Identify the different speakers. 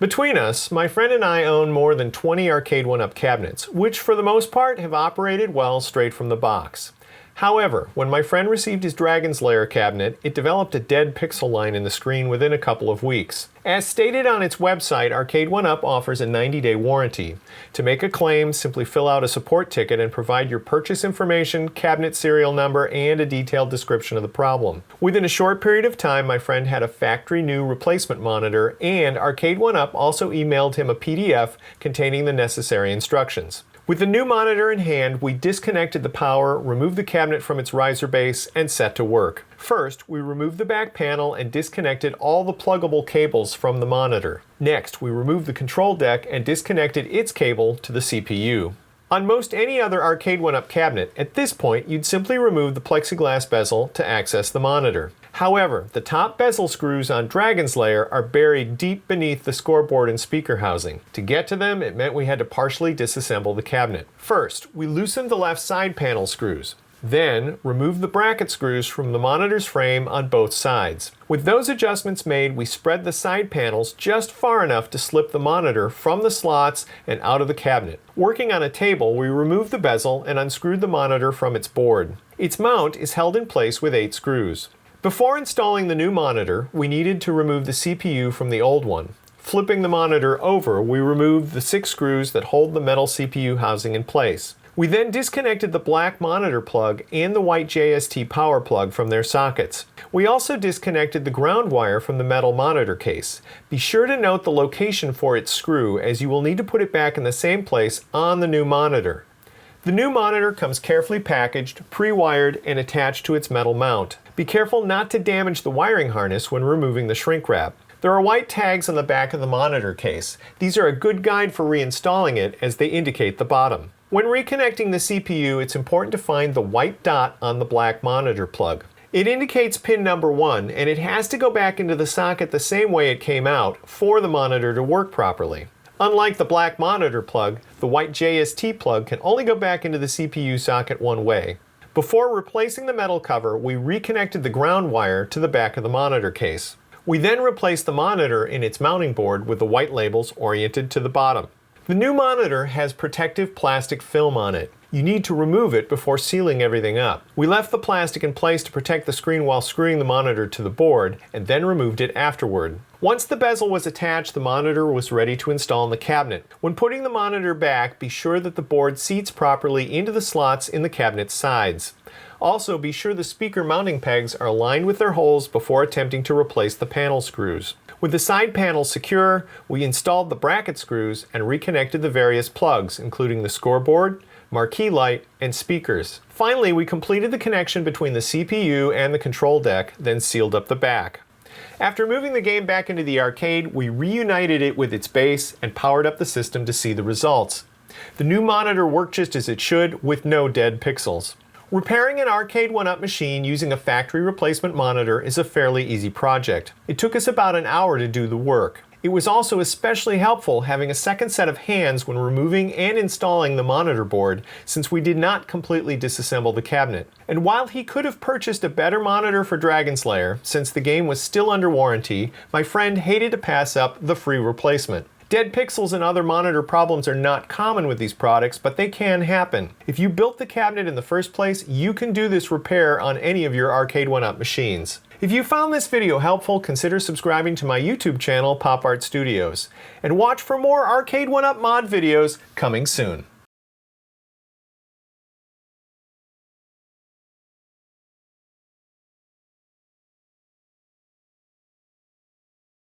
Speaker 1: Between us, my friend and I own more than 20 Arcade1Up cabinets, which for the most part have operated well straight from the box. However, when my friend received his Dragon's Lair cabinet, it developed a dead pixel line in the screen within a couple of weeks. As stated on its website, Arcade1Up offers a 90-day warranty. To make a claim, simply fill out a support ticket and provide your purchase information, cabinet serial number, and a detailed description of the problem. Within a short period of time, my friend had a factory new replacement monitor, and Arcade1Up also emailed him a PDF containing the necessary instructions. With the new monitor in hand, we disconnected the power, removed the cabinet from its riser base, and set to work. First, we removed the back panel and disconnected all the pluggable cables from the monitor. Next, we removed the control deck and disconnected its cable to the CPU. On most any other Arcade1Up cabinet, at this point, you'd simply remove the plexiglass bezel to access the monitor. However, the top bezel screws on Dragon's Lair are buried deep beneath the scoreboard and speaker housing. To get to them, it meant we had to partially disassemble the cabinet. First, we loosened the left side panel screws. Then, remove the bracket screws from the monitor's frame on both sides. With those adjustments made, we spread the side panels just far enough to slip the monitor from the slots and out of the cabinet. Working on a table, we removed the bezel and unscrewed the monitor from its board. Its mount is held in place with 8 screws. Before installing the new monitor, we needed to remove the CPU from the old one. Flipping the monitor over, we removed the 6 screws that hold the metal CPU housing in place. We then disconnected the black monitor plug and the white JST power plug from their sockets. We also disconnected the ground wire from the metal monitor case. Be sure to note the location for its screw, as you will need to put it back in the same place on the new monitor. The new monitor comes carefully packaged, pre-wired, and attached to its metal mount. Be careful not to damage the wiring harness when removing the shrink wrap. There are white tags on the back of the monitor case. These are a good guide for reinstalling it, as they indicate the bottom. When reconnecting the CPU, it's important to find the white dot on the black monitor plug. It indicates pin number 1, and it has to go back into the socket the same way it came out for the monitor to work properly. Unlike the black monitor plug, the white JST plug can only go back into the CPU socket one way. Before replacing the metal cover, we reconnected the ground wire to the back of the monitor case. We then replaced the monitor in its mounting board with the white labels oriented to the bottom. The new monitor has protective plastic film on it. You need to remove it before sealing everything up. We left the plastic in place to protect the screen while screwing the monitor to the board, and then removed it afterward. Once the bezel was attached, the monitor was ready to install in the cabinet. When putting the monitor back, be sure that the board seats properly into the slots in the cabinet's sides. Also, be sure the speaker mounting pegs are aligned with their holes before attempting to replace the panel screws. With the side panels secure, we installed the bracket screws and reconnected the various plugs, including the scoreboard, marquee light, and speakers. Finally, we completed the connection between the CPU and the control deck, then sealed up the back. After moving the game back into the arcade, we reunited it with its base and powered up the system to see the results. The new monitor worked just as it should, with no dead pixels. Repairing an Arcade1Up machine using a factory replacement monitor is a fairly easy project. It took us about an hour to do the work. It was also especially helpful having a second set of hands when removing and installing the monitor board, since we did not completely disassemble the cabinet. And while he could have purchased a better monitor for Dragon's Lair, since the game was still under warranty, my friend hated to pass up the free replacement. Dead pixels and other monitor problems are not common with these products, but they can happen. If you built the cabinet in the first place, you can do this repair on any of your Arcade1Up machines. If you found this video helpful, consider subscribing to my YouTube channel, Pop Art Studios, and watch for more Arcade1Up mod videos coming soon.